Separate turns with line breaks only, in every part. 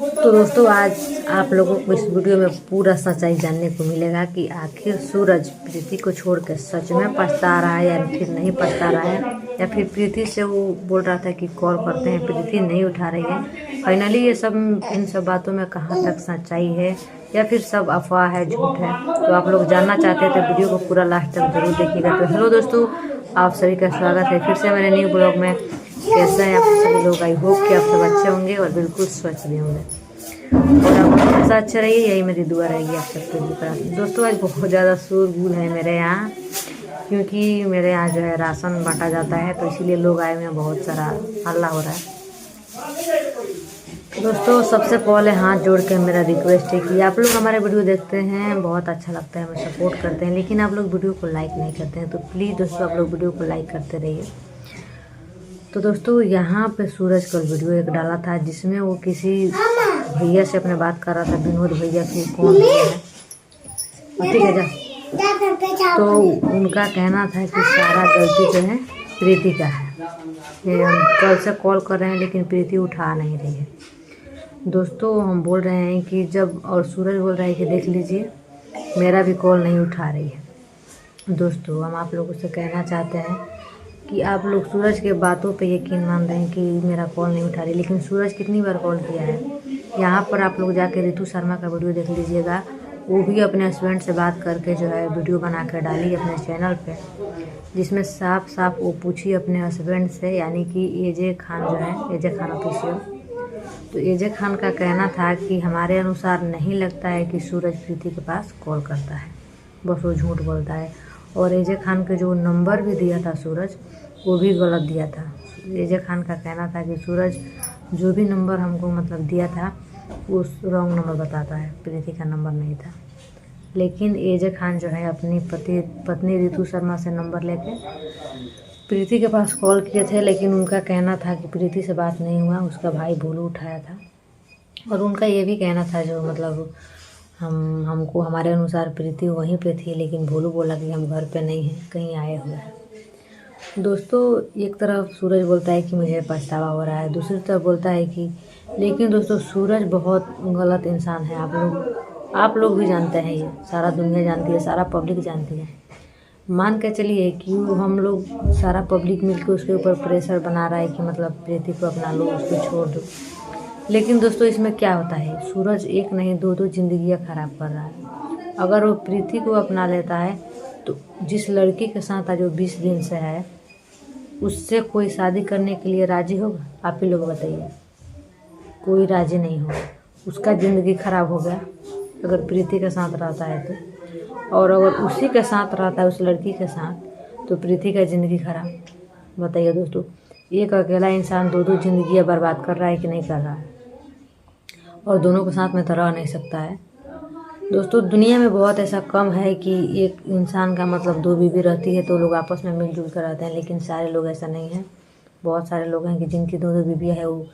तो दोस्तों आज आप लोगों को इस वीडियो में पूरा सच्चाई जानने को मिलेगा कि आखिर सूरज प्रीति को छोड़कर सच में पछता रहा है या फिर नहीं पछता रहा है, या फिर प्रीति से वो बोल रहा था कि कॉल करते हैं, प्रीति नहीं उठा रही है। फाइनली ये सब इन सब बातों में कहाँ तक सच्चाई है या फिर सब अफवाह है, झूठ है, तो आप लोग जानना चाहते हैं तो वीडियो को पूरा लास्ट तक जरूर देखिएगा। तो हेलो दोस्तों, आप सभी का स्वागत है फिर से मेरे न्यू ब्लॉग में। कैसे हैं आप सभी लोग? आई होप कि आप सब अच्छे होंगे और बिल्कुल स्वस्थ भी होंगे और आप हमेशा अच्छे रहिए, यही मेरी दुआ रहेगी आप सबके लिए। दोस्तों आज बहुत ज़्यादा शोरगुल है मेरे यहाँ, क्योंकि मेरे यहाँ जो है राशन बांटा जाता है, तो इसीलिए लोग आए हुए हैं, बहुत सारा हल्ला हो रहा है। दोस्तों सबसे पहले हाथ जोड़ के मेरा रिक्वेस्ट है कि आप लोग हमारे वीडियो देखते हैं, बहुत अच्छा लगता है, हमें सपोर्ट करते हैं, लेकिन आप लोग वीडियो को लाइक नहीं करते हैं। तो प्लीज़ दोस्तों आप लोग वीडियो को लाइक करते रहिए। तो दोस्तों यहाँ पे सूरज कल वीडियो एक डाला था जिसमें वो किसी भैया से अपने बात कर रहा था, विनोद भैया की कौन भैया है, ठीक है जा। तो उनका कहना था कि सारा गलती जो है प्रीति का है, ये हम कल से कॉल कर रहे हैं लेकिन प्रीति उठा नहीं रही है। दोस्तों हम बोल रहे हैं कि जब, और सूरज बोल रहा है कि देख लीजिए मेरा भी कॉल नहीं उठा रही है। दोस्तों हम आप लोगों से कहना चाहते हैं कि आप लोग सूरज के बातों पे यकीन मान रहे हैं कि मेरा कॉल नहीं उठा रही, लेकिन सूरज कितनी बार कॉल किया है। यहाँ पर आप लोग जाके रितु शर्मा का वीडियो देख लीजिएगा, वो भी अपने हस्बैंड से बात करके जो है वीडियो बना कर डाली अपने चैनल पे, जिसमें साफ साफ वो पूछी अपने हस्बैंड से, यानी कि एजे खान जो है, एजे खान ऑफिशियल। तो एजे खान का कहना था कि हमारे अनुसार नहीं लगता है कि सूरज प्रीति के पास कॉल करता है, बस वो झूठ बोलता है। और एजे खान के जो नंबर भी दिया था सूरज, वो भी गलत दिया था। एजे खान का कहना था कि सूरज जो भी नंबर हमको मतलब दिया था वो रॉन्ग नंबर बताता है, प्रीति का नंबर नहीं था। लेकिन एजे खान जो है अपनी पत्नी रितु शर्मा से नंबर लेके प्रीति के पास कॉल किए थे, लेकिन उनका कहना था कि प्रीति से बात नहीं हुआ, उसका भाई भोलू उठाया था। और उनका ये भी कहना था जो मतलब हमको हमारे अनुसार प्रीति वहीं पे थी, लेकिन भोलू बोला कि हम घर पे नहीं हैं, कहीं आए हुए हैं। दोस्तों एक तरफ सूरज बोलता है कि मुझे पछतावा हो रहा है, दूसरी तरफ बोलता है कि, लेकिन दोस्तों सूरज बहुत गलत इंसान है। आप लोग भी जानते हैं, ये सारा दुनिया जानती है, सारा पब्लिक जानती है। मान के चलिए कि हम लोग सारा पब्लिक मिलकर उसके ऊपर प्रेशर बना रहा है कि मतलब प्रीति को अपना लो, उसको छोड़ दो। लेकिन दोस्तों इसमें क्या होता है, सूरज एक नहीं दो जिंदगियां खराब कर रहा है। अगर वो प्रीति को अपना लेता है तो जिस लड़की के साथ आज वो 20 दिन से है, उससे कोई शादी करने के लिए राजी होगा? आप ही लोग बताइए। कोई राजी नहीं होगा। उसका ज़िंदगी खराब हो गया अगर प्रीति के साथ रहता है तो, और अगर उसी के साथ रहता है उस लड़की के साथ, तो प्रीति का ज़िंदगी खराब। बताइए दोस्तों, एक अकेला इंसान दो जिंदगियां बर्बाद कर रहा है कि नहीं कर रहा है? और दोनों के साथ में तो रह नहीं सकता है। दोस्तों दुनिया में बहुत ऐसा कम है कि एक इंसान का मतलब 2 बीवी रहती है तो लोग आपस में मिलजुल कर रहते हैं, लेकिन सारे लोग ऐसा नहीं है। बहुत सारे लोग हैं कि जिनकी 2 बीवियाँ है, वो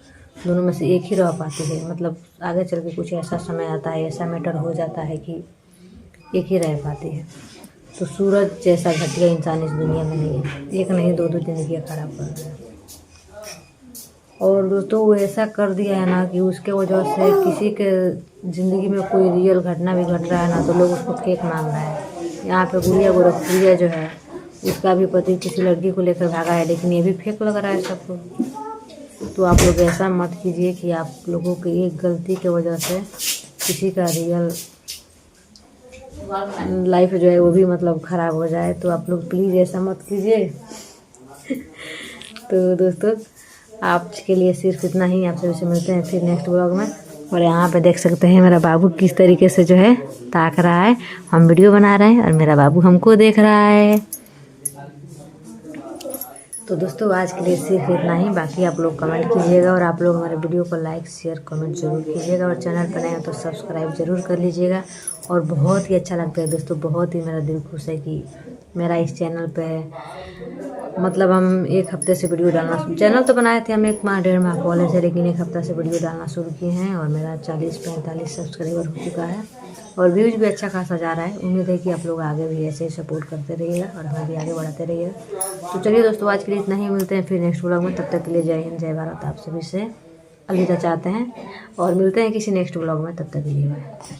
दोनों में से एक ही रह पाती है। मतलब आगे चल के कुछ ऐसा समय आता है, ऐसा मैटर हो जाता है कि एक ही रह पाती है। तो सूरज जैसा घटिया इंसान इस दुनिया में नहीं है, एक नहीं 2 जिंदगियाँ खराब कर रहा है। और दोस्तों वो ऐसा कर दिया है ना कि उसके वजह से किसी के ज़िंदगी में कोई रियल घटना भी घट रहा है ना, तो लोग उसको फेक मान रहे हैं। यहाँ पे गुड़िया गोरखपुरिया जो है, उसका भी पति किसी लड़की को लेकर भागा है, लेकिन ये भी फेक लग रहा है सबको। तो आप लोग ऐसा मत कीजिए कि आप लोगों की एक गलती की वजह से किसी का रियल लाइफ जो है वो भी मतलब ख़राब हो जाए। तो आप लोग प्लीज़ ऐसा मत कीजिए। तो दोस्तों आज के लिए सिर्फ इतना ही, आप सभी से मिलते हैं फिर नेक्स्ट ब्लॉग में। और यहाँ पे देख सकते हैं मेरा बाबू किस तरीके से जो है ताक रहा है। हम वीडियो बना रहे हैं और मेरा बाबू हमको देख रहा है। तो दोस्तों आज के लिए सिर्फ इतना ही, बाकी आप लोग कमेंट कीजिएगा और आप लोग हमारे वीडियो को लाइक शेयर कमेंट जरूर कीजिएगा, और चैनल पर नए हैं तो सब्सक्राइब जरूर कर लीजिएगा। और बहुत ही अच्छा लगता है दोस्तों, बहुत ही मेरा दिल खुश है कि मेरा इस चैनल पे मतलब हम 1 हफ्ते से वीडियो डालना, चैनल तो बनाए थे हम 1 माह 1.5 माह पहले से, लेकिन 1 हफ्ता से वीडियो डालना शुरू किए हैं और मेरा 40-45 सब्सक्राइबर हो चुका है और व्यूज़ भी अच्छा खासा जा रहा है। उम्मीद है कि आप लोग आगे भी ऐसे ही सपोर्ट करते रहिएगा और हमें भी आगे बढ़ाते रहिएगा। तो चलिए दोस्तों आज के लिए इतना ही, मिलते हैं फिर नेक्स्ट व्लॉग में। तब तक के लिए जय हिंद जय भारत, आप सभी से अलविदा चाहते हैं और मिलते हैं किसी नेक्स्ट ब्लॉग में। तब तक के लिए बाय।